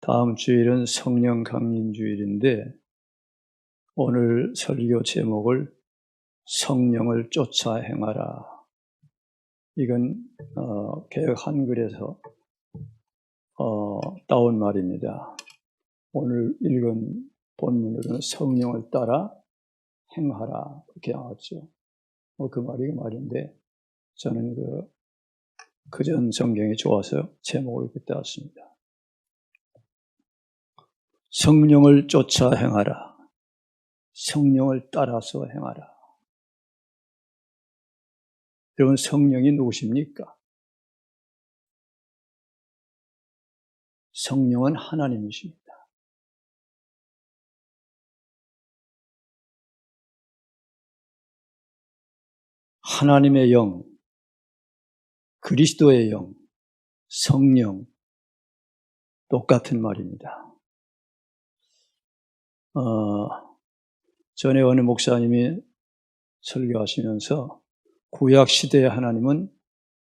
다음 주일은 성령 강림 주일인데 오늘 설교 제목을 성령을 쫓아 행하라. 이건 개역 한글에서 따온 말입니다. 오늘 읽은 본문으로는 성령을 따라 행하라 이렇게 나왔죠. 그 말이 그 말인데 저는 그전 성경이 좋아서 제목을 그때 땄습니다. 성령을 쫓아 행하라. 성령을 따라서 행하라. 여러분, 성령이 누구십니까? 성령은 하나님이십니다. 하나님의 영, 그리스도의 영, 성령, 똑같은 말입니다. 전에 어느 목사님이 설교하시면서 구약 시대의 하나님은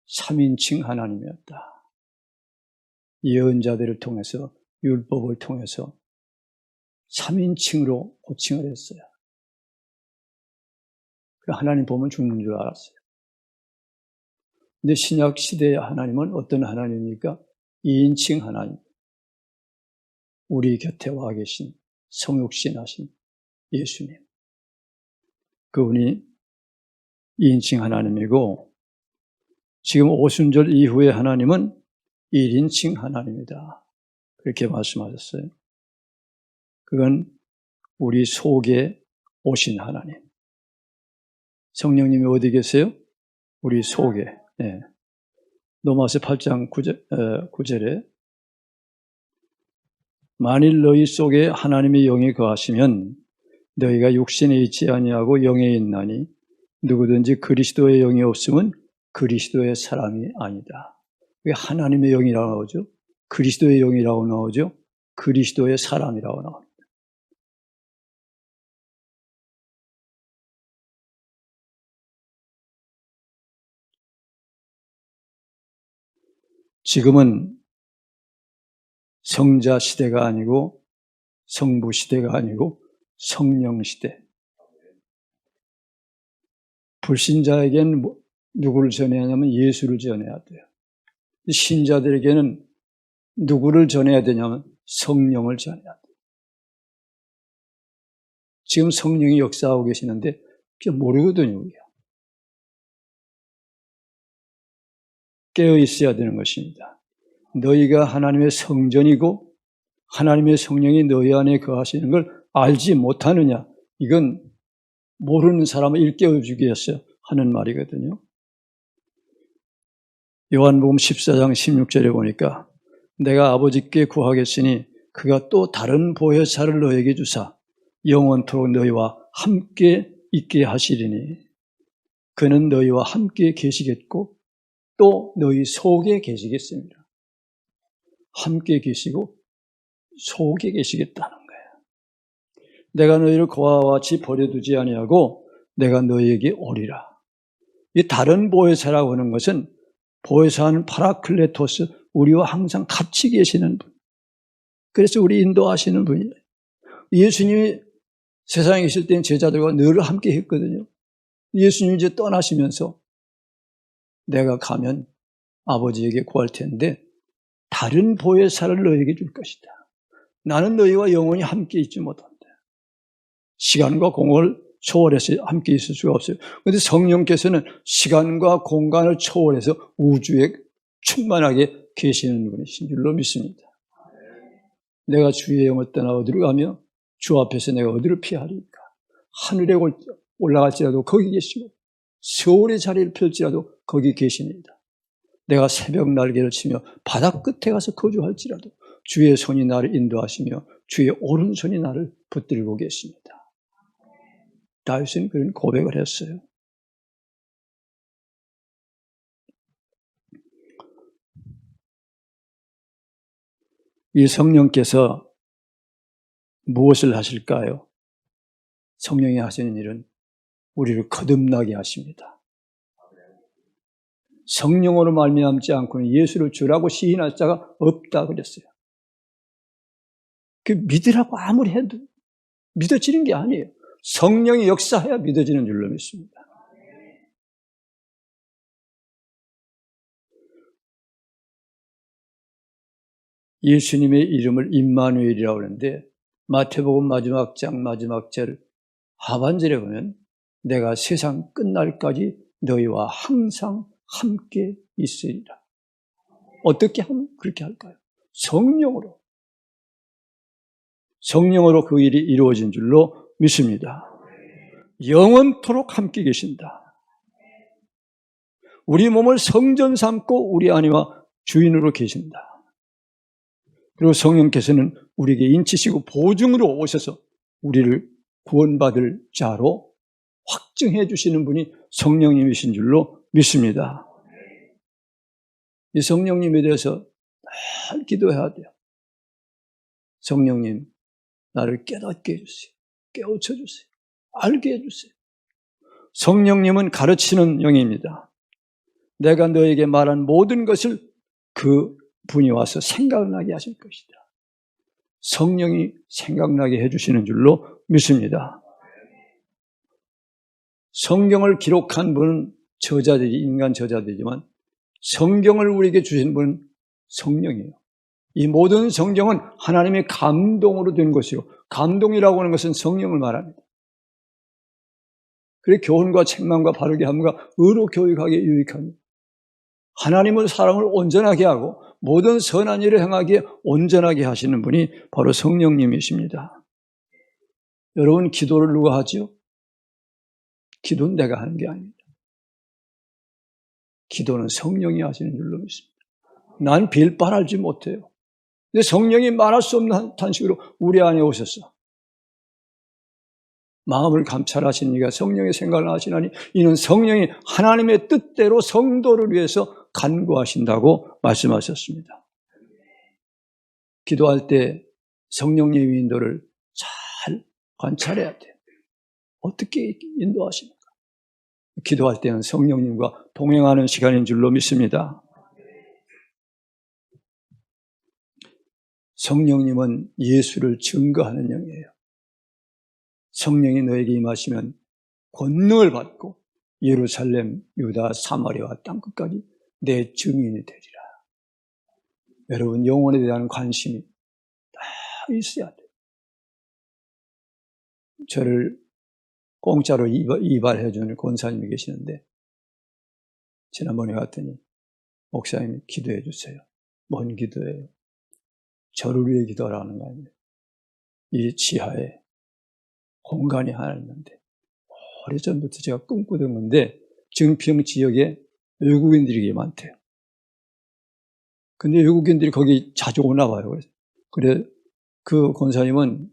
3인칭 하나님이었다. 예언자들을 통해서, 율법을 통해서 3인칭으로 호칭을 했어요. 하나님 보면 죽는 줄 알았어요. 근데 신약 시대의 하나님은 어떤 하나님입니까? 2인칭 하나님. 우리 곁에 와 계신 성육신하신 예수님. 그분이 2인칭 하나님이고 지금 오순절 이후의 하나님은 1인칭 하나님이다. 그렇게 말씀하셨어요. 그건 우리 속에 오신 하나님. 성령님이 어디 계세요? 우리 속에. 네. 로마서 8장 9절에 만일 너희 속에 하나님의 영이 거하시면 너희가 육신에 있지 아니하고 영에 있나니 누구든지 그리스도의 영이 없으면 그리스도의 사람이 아니다. 왜 하나님의 영이라고 나오죠? 그리스도의 영이라고 나오죠? 그리스도의 사람이라고 나옵니다. 지금은 성자 시대가 아니고 성부 시대가 아니고 성령 시대. 불신자에게는 누구를 전해야 하냐면 예수를 전해야 돼요. 신자들에게는 누구를 전해야 되냐면 성령을 전해야 돼요. 지금 성령이 역사하고 계시는데 모르거든요. 우리가. 깨어 있어야 되는 것입니다. 너희가 하나님의 성전이고 하나님의 성령이 너희 안에 거하시는 걸 알지 못하느냐. 이건 모르는 사람을 일깨워주기 위해서 하는 말이거든요. 요한복음 14장 16절에 보니까 내가 아버지께 구하겠으니 그가 또 다른 보혜사를 너에게 주사 영원토록 너희와 함께 있게 하시리니 그는 너희와 함께 계시겠고 또 너희 속에 계시겠습니다. 함께 계시고 속에 계시겠다는 거예요. 내가 너희를 고아와 같이 버려두지 아니하고 내가 너희에게 오리라. 이 다른 보혜사라고 하는 것은 보혜사는 파라클레토스, 우리와 항상 같이 계시는 분. 그래서 우리 인도하시는 분이에요. 예수님이 세상에 계실 때는 제자들과 늘 함께 했거든요. 예수님이 이제 떠나시면서 내가 가면 아버지에게 구할 텐데 다른 보혜사를 너에게 줄 것이다. 나는 너희와 영원히 함께 있지 못한다. 시간과 공간을 초월해서 함께 있을 수가 없어요. 그런데 성령께서는 시간과 공간을 초월해서 우주에 충만하게 계시는 분이신 줄로 믿습니다. 내가 주의 영을 떠나 어디로 가며 주 앞에서 내가 어디로 피하리까? 하늘에 올라갈지라도 거기 계시고 세월의 자리를 펼지라도 거기 계십니다. 내가 새벽 날개를 치며 바다 끝에 가서 거주할지라도 주의 손이 나를 인도하시며 주의 오른손이 나를 붙들고 계십니다. 다윗은 그런 고백을 했어요. 이 성령께서 무엇을 하실까요? 성령이 하시는 일은 우리를 거듭나게 하십니다. 성령으로 말미암지 않고는 예수를 주라고 시인할 자가 없다 그랬어요. 그 믿으라고 아무리 해도 믿어지는 게 아니에요. 성령이 역사해야 믿어지는 줄로 믿습니다. 예수님의 이름을 임마누엘이라고 하는데 마태복음 마지막 장 마지막 절 하반절에 보면 내가 세상 끝날까지 너희와 항상 함께 있으리라. 어떻게 하면 그렇게 할까요? 성령으로. 성령으로 그 일이 이루어진 줄로 믿습니다. 영원토록 함께 계신다. 우리 몸을 성전 삼고 우리 안에와 주인으로 계신다. 그리고 성령께서는 우리에게 인치시고 보증으로 오셔서 우리를 구원받을 자로 확증해 주시는 분이 성령님이신 줄로 믿습니다. 이 성령님에 대해서 늘 기도해야 돼요. 성령님, 나를 깨닫게 해주세요. 깨우쳐 주세요. 알게 해주세요. 성령님은 가르치는 영입니다. 내가 너에게 말한 모든 것을 그 분이 와서 생각나게 하실 것이다. 성령이 생각나게 해주시는 줄로 믿습니다. 성경을 기록한 분은 저자들이 인간 저자들이지만 성경을 우리에게 주신 분은 성령이에요. 이 모든 성경은 하나님의 감동으로 된 것이요. 감동이라고 하는 것은 성령을 말합니다. 그래 교훈과 책망과 바르게 함과 의로 교육하기에 유익합니다. 하나님의 사람을 온전하게 하고 모든 선한 일을 행하기에 온전하게 하시는 분이 바로 성령님이십니다. 여러분 기도를 누가 하지요? 기도는 내가 하는 게 아닙니다. 기도는 성령이 하시는 줄로 믿습니다. 난 빌발 알지 못해요. 근데 성령이 말할 수 없는 탄식으로 우리 안에 오셔서 마음을 감찰하신 이가 성령의 생각을 하시나니 이는 성령이 하나님의 뜻대로 성도를 위해서 간구하신다고 말씀하셨습니다. 기도할 때 성령님의 인도를 잘 관찰해야 돼요. 어떻게 인도하십니까? 기도할 때는 성령님과 동행하는 시간인 줄로 믿습니다. 성령님은 예수를 증거하는 영이에요. 성령이 너에게 임하시면 권능을 받고 예루살렘, 유다, 사마리아와 땅끝까지 내 증인이 되리라. 여러분 영혼에 대한 관심이 다 있어야 돼요. 저를 공짜로 이발해 주는 권사님이 계시는데 지난번에 갔더니 목사님이 기도해 주세요. 뭔 기도예요? 저를 위해 기도하라는 거 아니에요. 이 지하에 공간이 하나 있는데 오래전부터 제가 꿈꾸던 건데 증평 지역에 외국인들이 많대요. 근데 외국인들이 거기 자주 오나 봐요. 그래 그 권사님은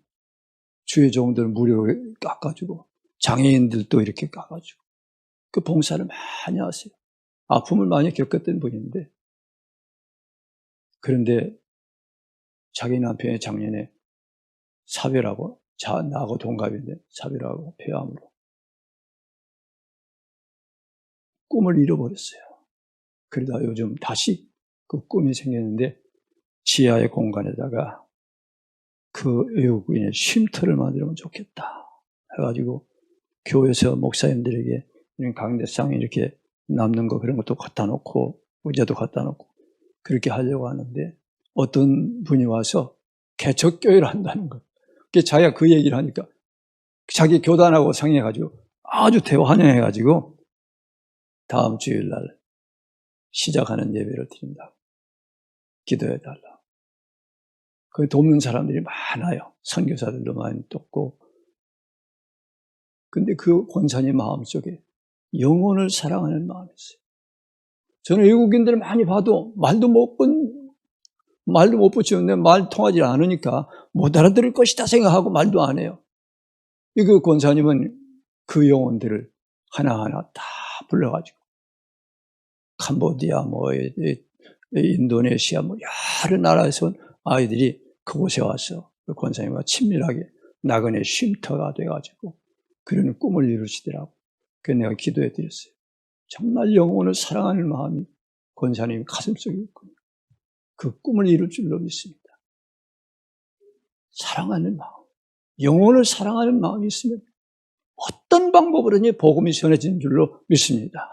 주의 종들 무료로 깎아주고 장애인들도 이렇게 깎아주고 그 봉사를 많이 하세요. 아픔을 많이 겪었던 분인데 그런데 자기 남편이 작년에 사별하고 나하고 동갑인데 사별하고 폐암으로 꿈을 잃어버렸어요. 그러다 요즘 다시 그 꿈이 생겼는데 지하의 공간에다가 그 외국인의 쉼터를 만들면 좋겠다 해가지고 교회에서 목사님들에게 이런 강대상에 이렇게 남는 거 그런 것도 갖다 놓고 의자도 갖다 놓고 그렇게 하려고 하는데 어떤 분이 와서 개척교회를 한다는 거예요. 자기가 그 얘기를 하니까 자기 교단하고 상의해가지고 아주 대환영해가지고 다음 주일날 시작하는 예배를 드린다고 기도해달라고. 그 돕는 사람들이 많아요. 선교사들도 많이 돕고. 근데 그 권사님 마음속에 영혼을 사랑하는 마음이 있어요. 저는 외국인들을 많이 봐도 말도 못 붙이는데 말 통하지 않으니까 못 알아들을 것이다 생각하고 말도 안 해요. 그 권사님은 그 영혼들을 하나하나 다 불러가지고 캄보디아, 인도네시아, 여러 나라에서 온 아이들이 그곳에 와서 그 권사님과 친밀하게 나그네 쉼터가 돼가지고 그런 꿈을 이루시더라고. 그래서 내가 기도해 드렸어요. 정말 영혼을 사랑하는 마음이 권사님 가슴속에 있군요. 그 꿈을 이룰 줄로 믿습니다. 사랑하는 마음, 영혼을 사랑하는 마음이 있으면 어떤 방법으로든지 복음이 전해진 줄로 믿습니다.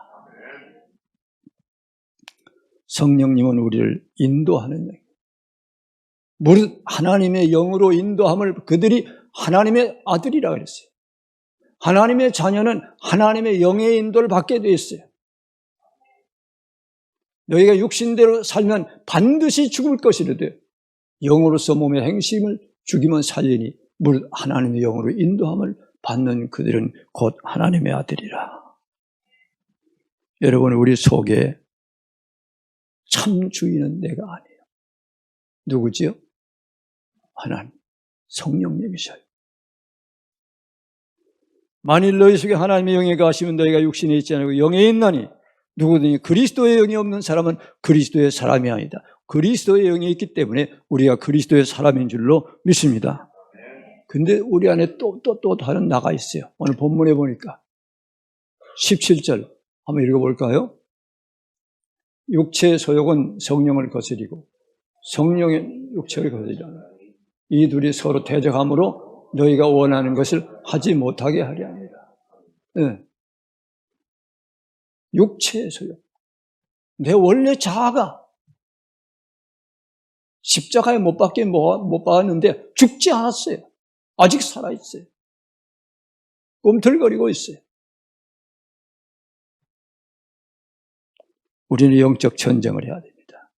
성령님은 우리를 인도하는 영. 무릇 하나님의 영으로 인도함을 그들이 하나님의 아들이라 그랬어요. 하나님의 자녀는 하나님의 영의 인도를 받게 되어 있어요. 너희가 육신대로 살면 반드시 죽을 것이라도 영으로서 몸의 행심을 죽이면 살리니 무릇 하나님의 영으로 인도함을 받는 그들은 곧 하나님의 아들이라. 여러분, 우리 속에 참 주인은 내가 아니에요. 누구지요? 하나님, 성령님이셔요. 만일 너희 속에 하나님의 영이 거하시면 너희가 육신에 있지 않고 영에 있나니 누구든지 그리스도의 영이 없는 사람은 그리스도의 사람이 아니다. 그리스도의 영이 있기 때문에 우리가 그리스도의 사람인 줄로 믿습니다. 근데 우리 안에 또 다른 나가 있어요. 오늘 본문에 보니까 17절 한번 읽어볼까요? 육체의 소욕은 성령을 거스리고 성령의 육체를 거스리라. 이 둘이 서로 대적함으로 너희가 원하는 것을 하지 못하게 하려 합니다. 네. 육체의 소욕. 내 원래 자아가 십자가에 못 박았는데 죽지 않았어요. 아직 살아있어요. 꿈틀거리고 있어요. 우리는 영적 전쟁을 해야 됩니다.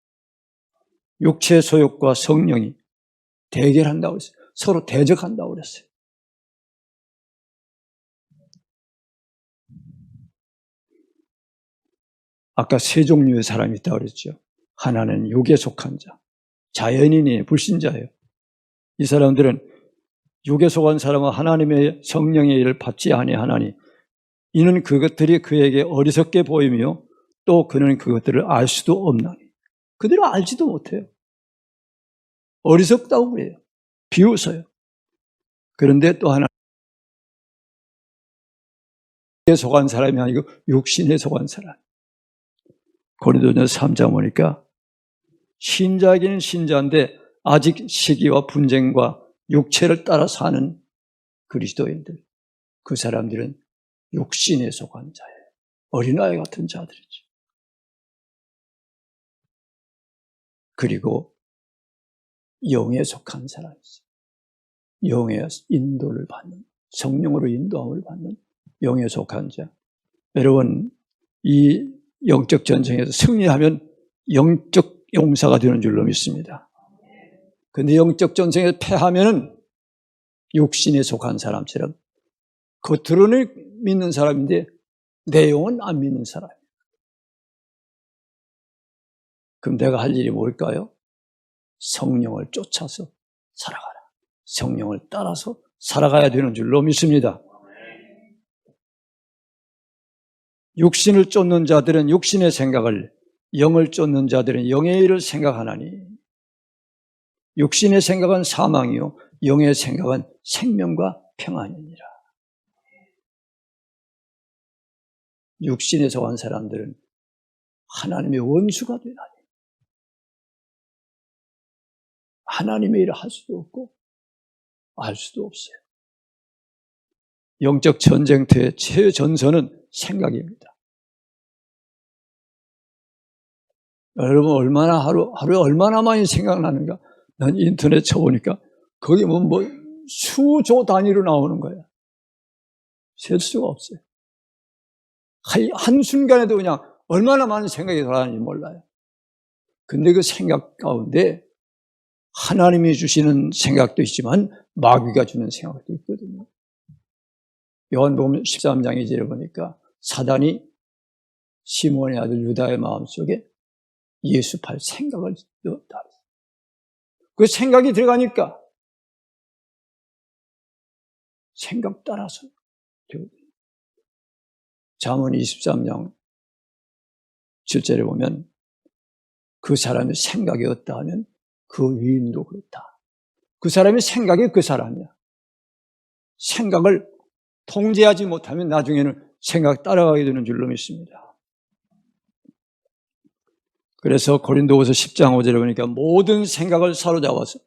육체의 소욕과 성령이 대결한다고 했어요. 서로 대적한다고 그랬어요. 아까 세 종류의 사람이 있다고 그랬죠. 하나는 육에 속한 자, 자연인이 불신자예요. 이 사람들은 육에 속한 사람은 하나님의 성령의 일을 받지 아니하나니 이는 그것들이 그에게 어리석게 보이며 또 그는 그것들을 알 수도 없나니 그들은 알지도 못해요. 어리석다고 그래요. 비웃어요. 그런데 또 하나 육에 속한 사람이 아니고 육신에 속한 사람. 고린도전서 3장 보니까 신자에게는 신자인데 아직 시기와 분쟁과 육체를 따라 사는 그리스도인들, 그 사람들은 육신에 속한 자예요. 어린아이 같은 자들이죠. 그리고 영에 속한 사람이 있어요. 영의 인도를 받는, 성령으로 인도함을 받는 영에 속한 자. 여러분, 이 영적 전쟁에서 승리하면 영적 용사가 되는 줄로 믿습니다. 그런데 영적 전쟁에서 패하면은 육신에 속한 사람처럼 겉으로는 믿는 사람인데 내용은 안 믿는 사람이에요. 그럼 내가 할 일이 뭘까요? 성령을 쫓아서 살아가라. 성령을 따라서 살아가야 되는 줄로 믿습니다. 육신을 쫓는 자들은 육신의 생각을, 영을 쫓는 자들은 영의 일을 생각하나니 육신의 생각은 사망이요 영의 생각은 생명과 평안이니라. 육신에 속한 사람들은 하나님의 원수가 되나니 하나님의 일을 할 수도 없고 알 수도 없어요. 영적 전쟁터의 최전선은 생각입니다. 여러분 얼마나 하루에 얼마나 많이 생각나는가? 난 인터넷 쳐보니까 거기 뭐 수조 단위로 나오는 거야. 셀 수가 없어요. 한순간에도 그냥 얼마나 많은 생각이 돌아가는지 몰라요. 근데 그 생각 가운데 하나님이 주시는 생각도 있지만 마귀가 주는 생각도 있거든요. 요한복음 13장 2절에 보니까 사단이 시몬의 아들 유다의 마음속에 예수 팔 생각을 넣었다. 그 생각이 들어가니까 생각 따라서 잠언 23장 7절에 보면 그 사람의 생각이 없다 하면 그 위인도 그렇다. 그 사람의 생각이 그 사람이야. 생각을 통제하지 못하면 나중에는 생각 따라가게 되는 줄로 믿습니다. 그래서 고린도후서 10장 5절에 보니까 모든 생각을 사로잡아서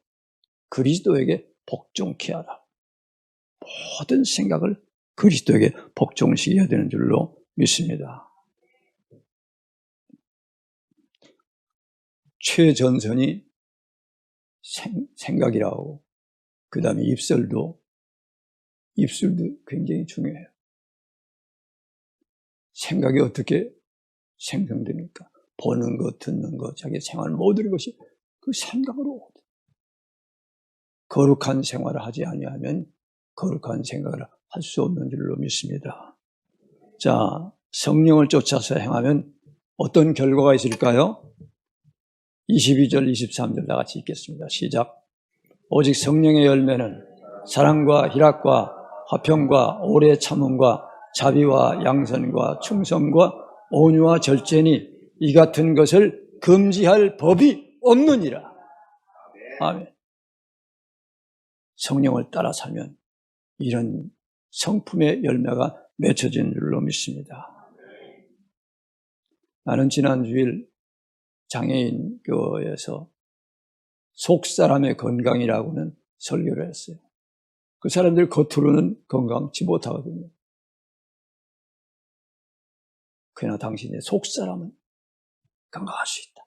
그리스도에게 복종케 하라. 모든 생각을 그리스도에게 복종시켜야 되는 줄로 믿습니다. 최전선이 생각이라고, 그 다음에 입술도 굉장히 중요해요. 생각이 어떻게 생성됩니까? 보는 것, 듣는 것, 자기 생활 모든 것이 그 생각으로 오거든요. 거룩한 생활을 하지 아니하면 거룩한 생각을 할 수 없는 줄로 믿습니다. 자, 성령을 쫓아서 행하면 어떤 결과가 있을까요? 22절, 23절 다 같이 읽겠습니다. 시작. 오직 성령의 열매는 사랑과 희락과 화평과 오래 참음과 자비와 양선과 충성과 온유와 절제니 이 같은 것을 금지할 법이 없느니라. 아멘. 성령을 따라 살면 이런 성품의 열매가 맺혀진 줄로 믿습니다. 나는 지난 주일 장애인 교회에서 속사람의 건강이라고는 설교를 했어요. 그 사람들 겉으로는 건강치 못하거든요. 그러나 당신의 속사람은 건강할 수 있다.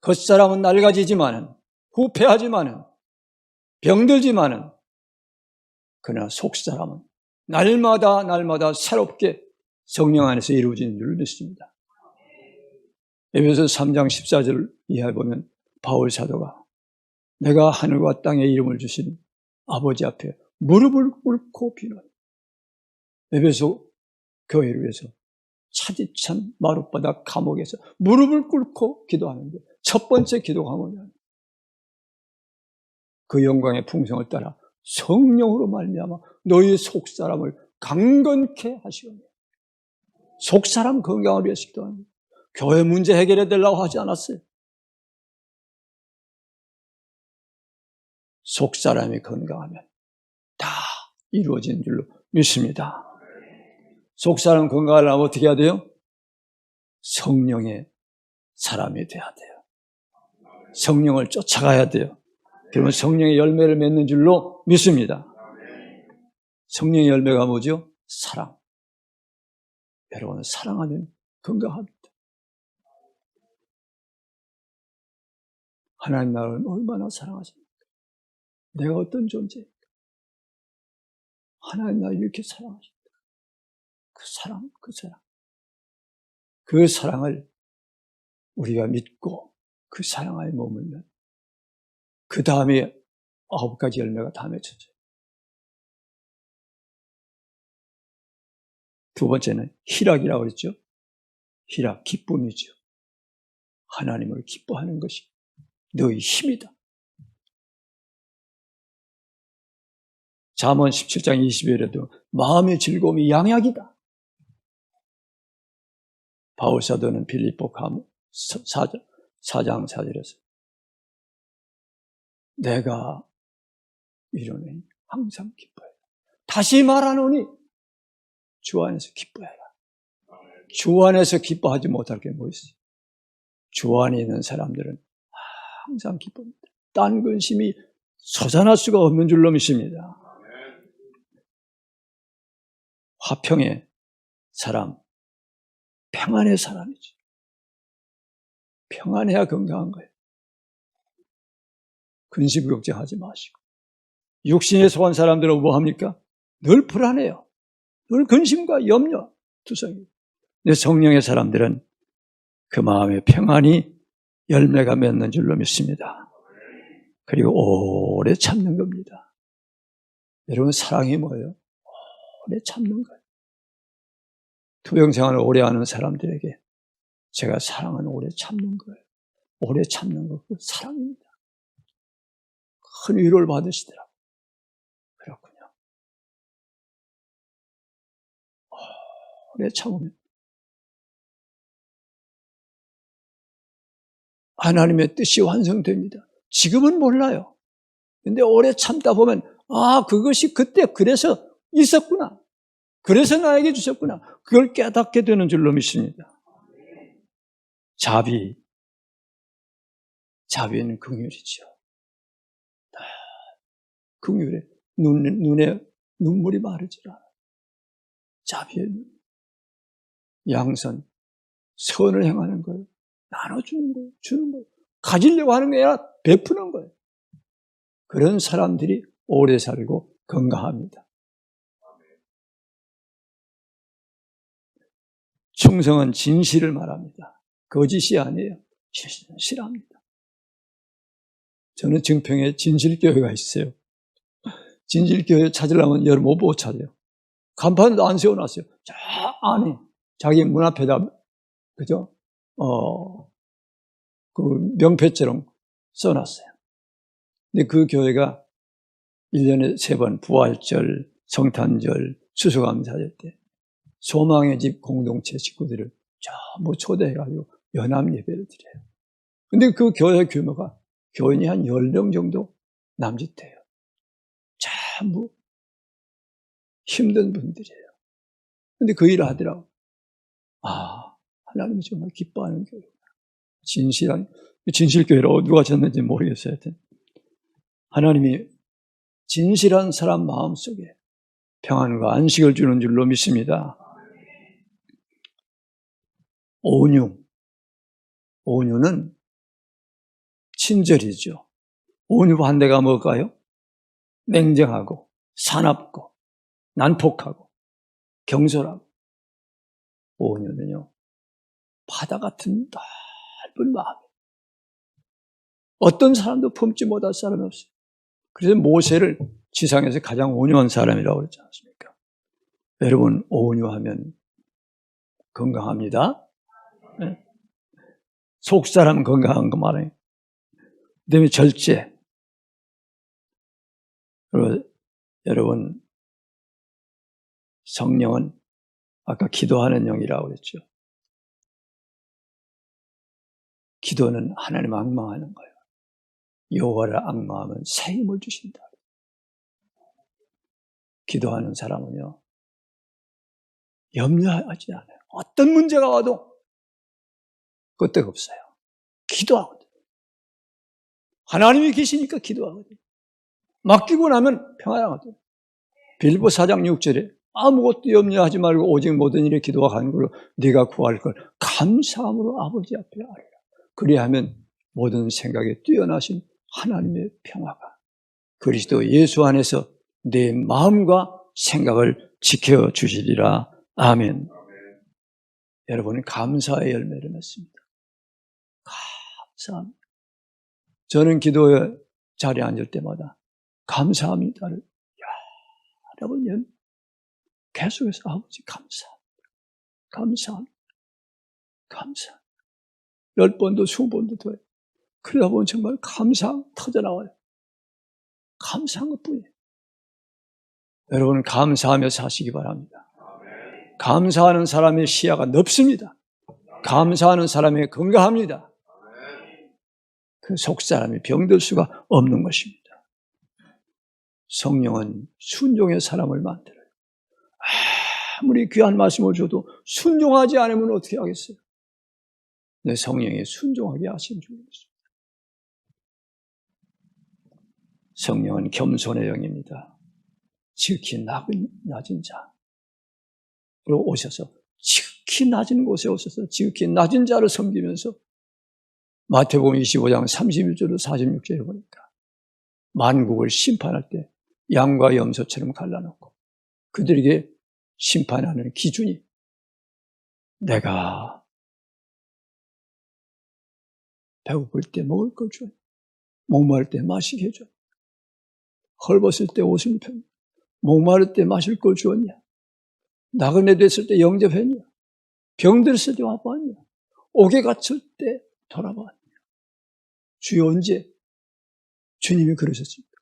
겉사람은 낡아지지만은, 후패하지만은, 병들지만은, 그러나 속사람은 날마다 새롭게 성령 안에서 이루어지는 줄 믿습니다. 에베소 3장 14절 이하에 보면 바울 사도가 내가 하늘과 땅에 이름을 주신 아버지 앞에 무릎을 꿇고 비노니, 에베소 교회를 위해서 차디찬 마룻바닥 감옥에서 무릎을 꿇고 기도하는데 첫 번째 기도가 뭐냐? 그 영광의 풍성을 따라 성령으로 말미암아 너희 속사람을 강건케 하시오며. 속사람 건강을 위해서 기도합니다. 교회 문제 해결해 달라고 하지 않았어요. 속사람이 건강하면 다 이루어진 줄로 믿습니다. 속사람 건강하려면 어떻게 해야 돼요? 성령의 사람이 돼야 돼요. 성령을 쫓아가야 돼요. 그러면 성령의 열매를 맺는 줄로 믿습니다. 성령의 열매가 뭐죠? 사랑. 여러분, 사랑하면 건강합니다. 하나님 나를 얼마나 사랑하십니까? 내가 어떤 존재입니까? 하나님 나를 이렇게 사랑하십니까? 그 사랑을 우리가 믿고 그 사랑 안에 머물면 그 다음에 9가지 열매가 다 맺혀져요. 두 번째는 희락이라고 그랬죠. 희락, 기쁨이죠. 하나님을 기뻐하는 것이 너희 힘이다. 잠언 17장 20절에도 마음의 즐거움이 양약이다. 바울 사도는 빌립보 4장 4절에서 내가 이루니 항상 기뻐해라. 다시 말하노니 주 안에서 기뻐해라. 주 안에서 기뻐하지 못할 게 뭐 있어요? 주 안에 있는 사람들은 항상 기쁩니다. 딴 근심이 솟아날 수가 없는 줄로 믿습니다. 화평의 사람, 평안의 사람이죠. 평안해야 건강한 거예요. 근심 걱정하지 마시고. 육신에 속한 사람들은 뭐합니까? 늘 불안해요. 늘 근심과 염려, 투성이. 근데 성령의 사람들은 그 마음의 평안이 열매가 맺는 줄로 믿습니다. 그리고 오래 참는 겁니다. 여러분, 사랑이 뭐예요? 오래 참는 거예요. 투병생활을 오래 하는 사람들에게 제가 사랑은 오래 참는 거예요. 오래 참는 거, 그 사랑입니다. 큰 위로를 받으시더라고요. 그렇군요. 오래 참으면 하나님의 뜻이 완성됩니다. 지금은 몰라요. 근데 오래 참다 보면 그것이 그때 그래서 있었구나. 그래서 나에게 주셨구나. 그걸 깨닫게 되는 줄로 믿습니다. 자비는 긍휼이죠. 긍휼해. 눈에 눈물이 마르질 않아. 자비의 눈. 양선. 선을 행하는 거예요. 나눠주는 거예요. 주는 거예요. 가지려고 하는 게 아니라 베푸는 거예요. 그런 사람들이 오래 살고 건강합니다. 충성은 진실을 말합니다. 거짓이 아니에요. 진실합니다. 저는 증평에 진실교회가 있어요. 진실교회 찾으려면 여러분 못 찾아요. 간판도 안 세워놨어요. 저 안에 자기 문 앞에다 그죠? 그 명패처럼 써놨어요. 근데 그 교회가 1년에 3번 부활절, 성탄절, 추수감사절 때 소망의 집 공동체 식구들을 전부 초대해가지고 연합 예배를 드려요. 근데 그 교회 규모가 교인이 한 10명 정도 남짓해요. 전부 힘든 분들이에요. 근데 그 일을 하더라고요. 하나님이 정말 기뻐하는 교회구나. 진실교회로 누가 졌는지 모르겠어요. 하여튼 하나님이 진실한 사람 마음속에 평안과 안식을 주는 줄로 믿습니다. 온유는 친절이죠. 온유 반대가 뭘까요? 냉정하고 사납고 난폭하고 경솔하고. 온유는요, 바다 같은 넓은 마음. 어떤 사람도 품지 못할 사람이 없어요. 그래서 모세를 지상에서 가장 온유한 사람이라고 그러지 않습니까? 여러분, 온유하면 건강합니다. 네? 속사람 건강한 거 말해요. 그 다음에 절제. 그리고 여러분, 성령은 아까 기도하는 영이라고 그랬죠. 기도는 하나님 앙망하는 거예요. 여호와를 앙망하면 새 힘을 주신다. 기도하는 사람은요, 염려하지 않아요. 어떤 문제가 와도 끄떡 없어요. 기도하거든요. 하나님이 계시니까 기도하거든요. 맡기고 나면 평안하거든요. 빌보 4장 6절에 아무것도 염려하지 말고 오직 모든 일에 기도와 간구로 네가 구할 걸 감사함으로 아버지 앞에 아뢰라. 그리하면 모든 생각에 뛰어나신 하나님의 평화가 그리스도 예수 안에서 내 마음과 생각을 지켜주시리라. 아멘. 여러분은 감사의 열매를 맺습니다. 감사합니다. 저는 기도의 자리에 앉을 때마다 감사합니다를 여러 번 계속해서 아버지 감사합니다. 감사합니다. 감사합니다. 10번도 20번도 더해요. 그러다 보면 정말 감사함 터져나와요. 감사한 것뿐이에요. 여러분 감사하며 사시기 바랍니다. 감사하는 사람의 시야가 넓습니다. 감사하는 사람이 건강합니다. 그 속사람이 병들 수가 없는 것입니다. 성령은 순종의 사람을 만들어요. 아무리 귀한 말씀을 줘도 순종하지 않으면 어떻게 하겠어요? 내 성령이 순종하게 하신 줄 믿습니다. 성령은 겸손의 영입니다. 지극히 낮은 자로 오셔서 지극히 낮은 곳에 오셔서 지극히 낮은 자를 섬기면서 마태복음 25장 31절로 46절에 보니까 만국을 심판할 때 양과 염소처럼 갈라놓고 그들에게 심판하는 기준이 내가 배고플 때 먹을 걸 줘, 목마를 때 마시게 해줘, 헐벗을 때 옷을 펴, 목마를 때 마실 걸 주었냐, 나그네 됐을 때 영접했냐, 병들었을 때 와봤냐, 옥에 갇힐 때 돌아봤냐. 주여 언제 주님이 그러셨습니까?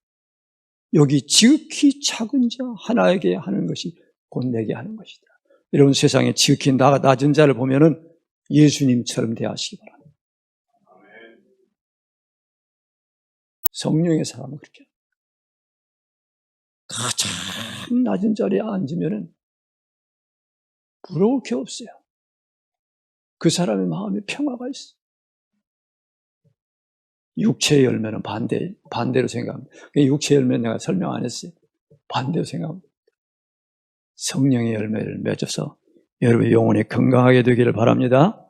여기 지극히 작은 자 하나에게 하는 것이 곧 내게 하는 것이다. 여러분 세상에 지극히 낮은 자를 보면은 예수님처럼 대하시기 바랍니다. 성령의 사람은 그렇게 가장 낮은 자리에 앉으면은 부러울 게 없어요. 그 사람의 마음에 평화가 있어요. 육체의 열매는 반대로 생각합니다. 육체의 열매는 내가 설명 안 했어요. 반대로 생각합니다. 성령의 열매를 맺어서 여러분의 영혼이 건강하게 되기를 바랍니다.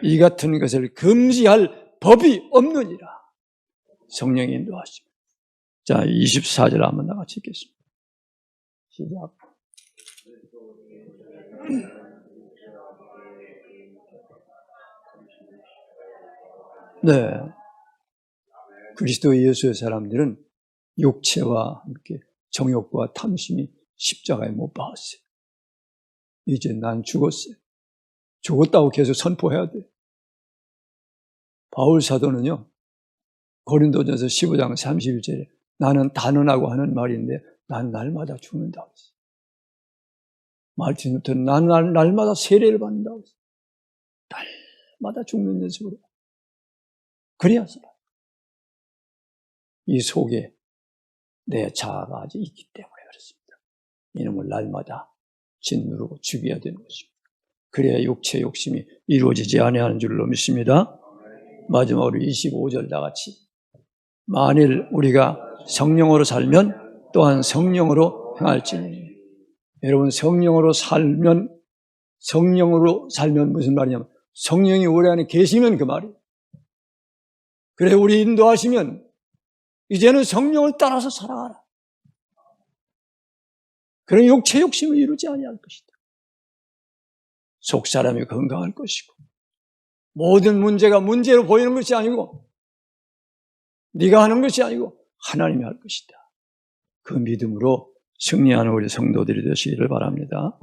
이 같은 것을 금지할 법이 없느니라. 성령이 인도하십니다. 자, 24절 한번 다 같이 읽겠습니다. 시작. 네. 그리스도 예수의 사람들은 육체와 함께 정욕과 탐심이 십자가에 못 박았어요. 이제 난 죽었어요. 죽었다고 계속 선포해야 돼. 바울 사도는요, 고린도전서 15장 31절에 나는 단언하고 하는 말인데 난 날마다 죽는다고 했어요. 마르틴 루터는 난 날마다 세례를 받는다고 했어요. 날마다 죽는 연습으로. 그래야 살아. 이 속에 내 자아가 아직 있기 때문에 그렇습니다. 이놈을 날마다 짓누르고 죽여야 되는 것입니다. 그래야 육체의 욕심이 이루어지지 아니하는 줄로 믿습니다. 마지막으로 25절 다 같이. 만일 우리가 성령으로 살면 또한 성령으로 행할지니. 여러분, 성령으로 살면 무슨 말이냐면 성령이 우리 안에 계시면 그 말이에요. 그래, 우리 인도하시면 이제는 성령을 따라서 살아가라. 그런 육체 욕심을 이루지 아니할 것이다. 속 사람이 건강할 것이고 모든 문제가 문제로 보이는 것이 아니고 네가 하는 것이 아니고 하나님이 할 것이다. 그 믿음으로 승리하는 우리 성도들이 되시기를 바랍니다.